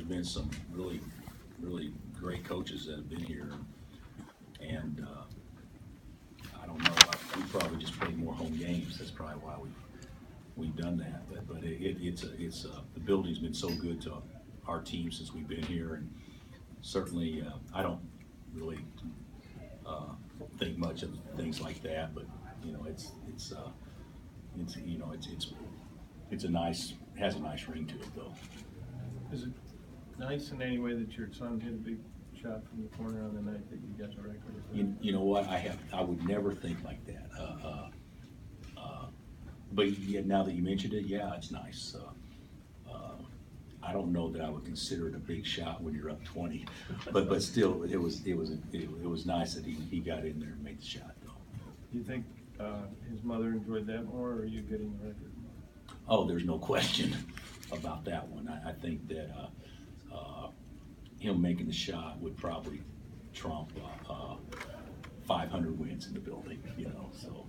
been some really, really great coaches that have been here, and I don't know. We probably just played more home games. That's probably why we've done that. But the building's been so good to our team since we've been here, and certainly I don't really think much of things like that. But you know, it's a nice, has a nice ring to it though. Is it nice in any way that your son hit a big shot from the corner on the night that you got the record? You know what? I would never think like that. But yeah, now that you mentioned it, yeah, it's nice. I don't know that I would consider it a big shot when you're up 20, but still, it was nice that he got in there and made the shot though. Do you think his mother enjoyed that more, or are you getting the record? Oh, there's no question about that one. I think that him making the shot would probably trump 500 wins in the building, you know. So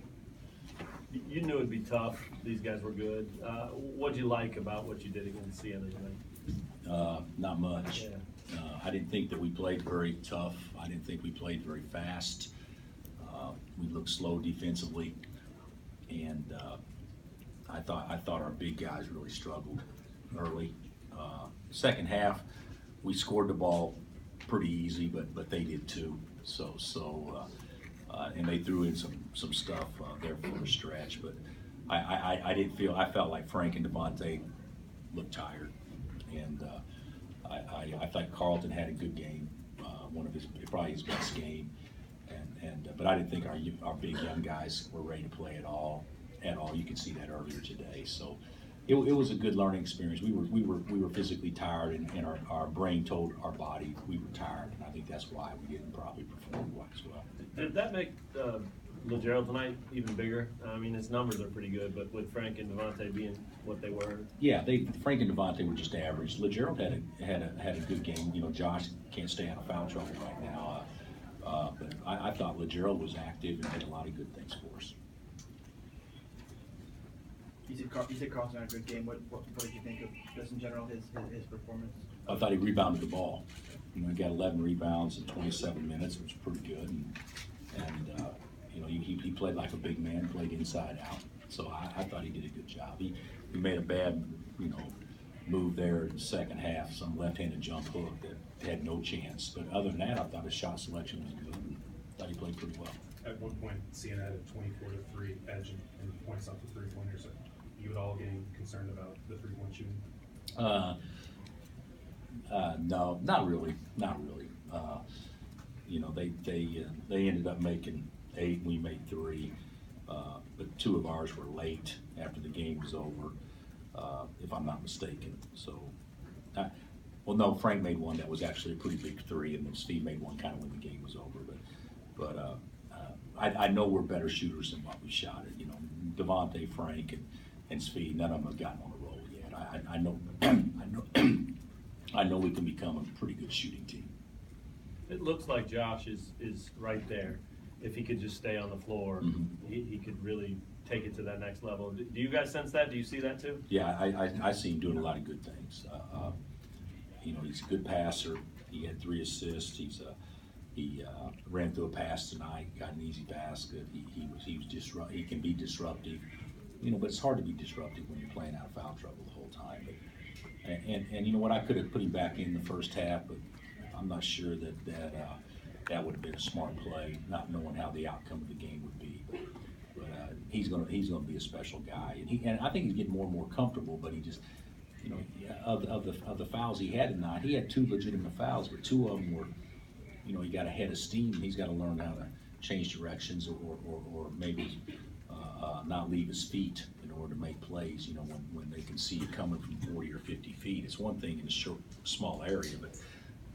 you knew it'd be tough. These guys were good. What'd you like about what you did against Siena tonight? Not much. Yeah. I didn't think that we played very tough. I didn't think we played very fast. We looked slow defensively, and I thought our big guys really struggled early. Second half, we scored the ball pretty easy, but they did too. And they threw in some stuff there for a stretch. But I didn't feel. I felt like Frank and Devontae looked tired, and I thought Carlton had a good game, probably his best game. But I didn't think our big young guys were ready to play at all. You could see that earlier today. So it was a good learning experience. We were physically tired, and our brain told our body we were tired, and I think that's why we didn't probably perform quite as well. Did that make LeGerald tonight even bigger? I mean, his numbers are pretty good, but with Frank and Devontae being what they were. Yeah, Frank and Devontae were just average. LeGerald had a good game. You know, Josh can't stay out of foul trouble right now. But I thought LeGerald was active and did a lot of good things for us. You said Carlson had a good game. What did you think of just in general his performance? I thought he rebounded the ball. You know, he got 11 rebounds in 27 minutes, which was pretty good. And you know, he played like a big man, played inside out. So I thought he did a good job. He made a bad, move there in the second half, some left-handed jump hook that had no chance. But other than that, I thought his shot selection was good. And I thought he played pretty well. At one point, Siena had a 24-3 edge and points off the three-pointers. You at all getting concerned about the three-point shooting? No, not really. They ended up making 8. We made 3, but 2 of ours were late after the game was over, if I'm not mistaken. So, no, Frank made one that was actually a pretty big 3, and then Steve made one kind of when the game was over. But I know we're better shooters than what we shot it. You know, Devontae, Frank, and Speed, none of them have gotten on the roll yet. I know, I know we can become a pretty good shooting team. It looks like Josh is right there. If he could just stay on the floor, he could really take it to that next level. Do you guys sense that? Do you see that too? Yeah, I see him doing a lot of good things. He's a good passer. He had 3 assists. He ran through a pass tonight, got an easy basket. He can be disruptive. But it's hard to be disruptive when you're playing out of foul trouble the whole time. And you know what? I could have put him back in the first half, but I'm not sure that would have been a smart play, not knowing how the outcome of the game would be. But he's gonna be a special guy, and I think he's getting more and more comfortable. But he just, of the fouls he had tonight, he had 2 legitimate fouls, but 2 of them were, he got a head of steam. He's got to learn how to change directions or maybe not leave his feet in order to make plays. When they can see you coming from 40 or 50 feet. It's one thing in a small area, but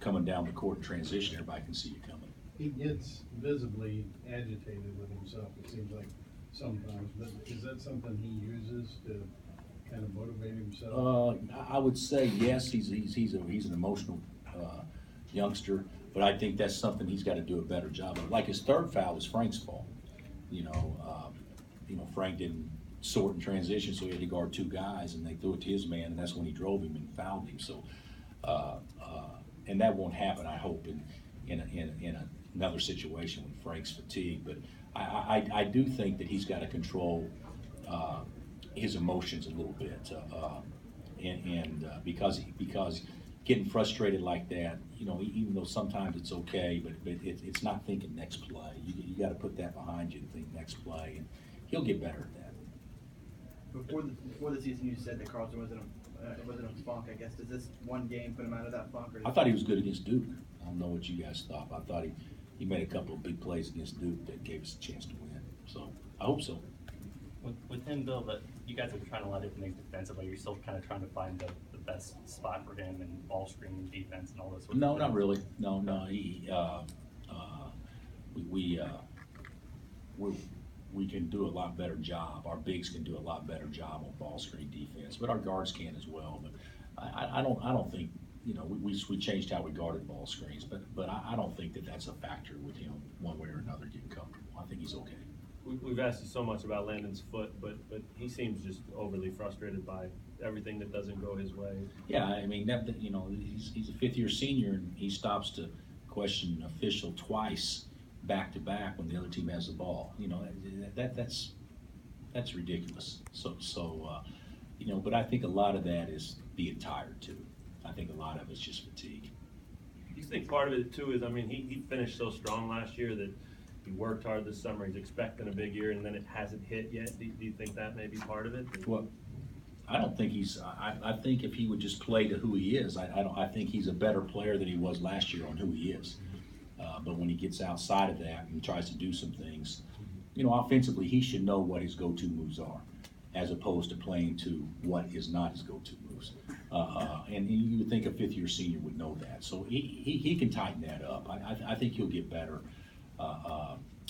coming down the court in transition, everybody can see you coming. He gets visibly agitated with himself, it seems like sometimes, but is that something he uses to kind of motivate himself? I would say yes, he's an emotional youngster, but I think that's something he's got to do a better job of. Like his 3rd foul was Frank's fault. Frank didn't sort in transition, so he had to guard 2 guys, and they threw it to his man, and that's when he drove him and fouled him. So and that won't happen, I hope, in another situation when Frank's fatigued. But I do think that he's got to control his emotions a little bit, because getting frustrated like that, even though sometimes it's okay, but it's not thinking next play. You got to put that behind you and think next play, and he'll get better at that. Before the season, you said that Carlson wasn't a funk. I guess does this one game put him out of that funk? Or I thought he was good against Duke. I don't know what you guys thought, but I thought he made a couple of big plays against Duke that gave us a chance to win. So I hope so. With him, Bill, that you guys have been trying a lot of different things defensively. You're still kind of trying to find the best spot for him and ball screen defense and all this. No, not really. No. We can do a lot better job. Our bigs can do a lot better job on ball screen defense, but our guards can as well. But I don't think, we changed how we guarded ball screens, but I don't think that that's a factor with him one way or another getting comfortable. I think he's okay. We've asked you so much about Landon's foot, but he seems just overly frustrated by everything that doesn't go his way. Yeah, I mean, he's a fifth-year senior, and he stops to question an official twice back-to-back when the other team has the ball. That's ridiculous. But I think a lot of that is being tired too. I think a lot of it's just fatigue. You think part of it too is, he finished so strong last year that he worked hard this summer. He's expecting a big year, and then it hasn't hit yet. Do you think that may be part of it? Well, I don't think he's. I think if he would just play to who he is, I think he's a better player than he was last year on who he is. But when he gets outside of that and tries to do some things, offensively, he should know what his go-to moves are, as opposed to playing to what is not his go-to moves. And you would think a fifth-year senior would know that. So he can tighten that up. I think he'll get better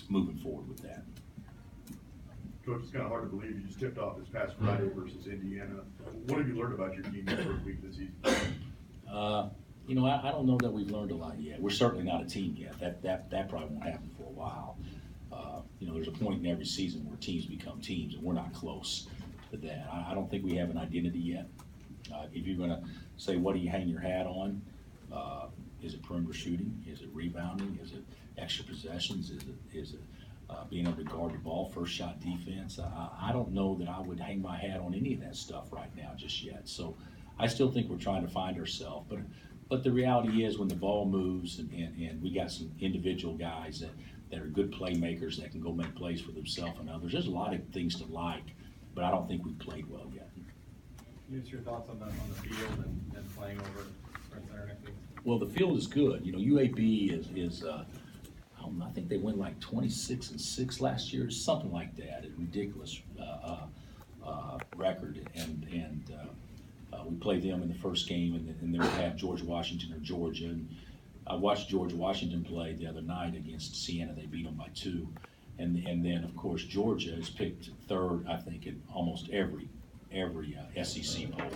moving forward with that. Coach, it's kind of hard to believe you just tipped off this past Friday versus Indiana. What have you learned about your team the first week of the season? I don't know that we've learned a lot yet. We're certainly not a team yet. That probably won't happen for a while. There's a point in every season where teams become teams, and we're not close to that. I don't think we have an identity yet. If you're going to say, what do you hang your hat on? Is it perimeter shooting? Is it rebounding? Is it extra possessions? Is it being able to guard the ball, first shot defense? I don't know that I would hang my hat on any of that stuff right now just yet. So I still think we're trying to find ourselves. But the reality is when the ball moves and we got some individual guys that are good playmakers that can go make plays for themselves and others, there's a lot of things to like, but I don't think we've played well yet. What's your thoughts on the field and playing over right there next week? Well, the field is good. UAB is I think they went like 26-6 last year, something like that. A ridiculous record, and we played them in the first game, and then we have George Washington or Georgia. And I watched George Washington play the other night against Siena. They beat them by 2, and then of course Georgia is picked third, I think, in almost every SEC poll.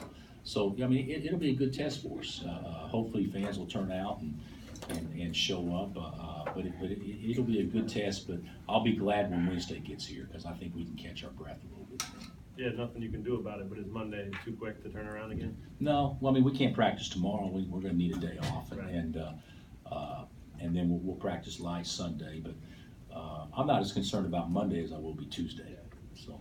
So it'll be a good test for us. Hopefully fans will turn out and show up. But it'll be a good test. But I'll be glad when Wednesday gets here because I think we can catch our breath a little bit. Yeah, nothing you can do about it. But is Monday too quick to turn around again? No, well, we can't practice tomorrow. We're going to need a day off, Right. and then we'll practice light Sunday. But I'm not as concerned about Monday as I will be Tuesday. So.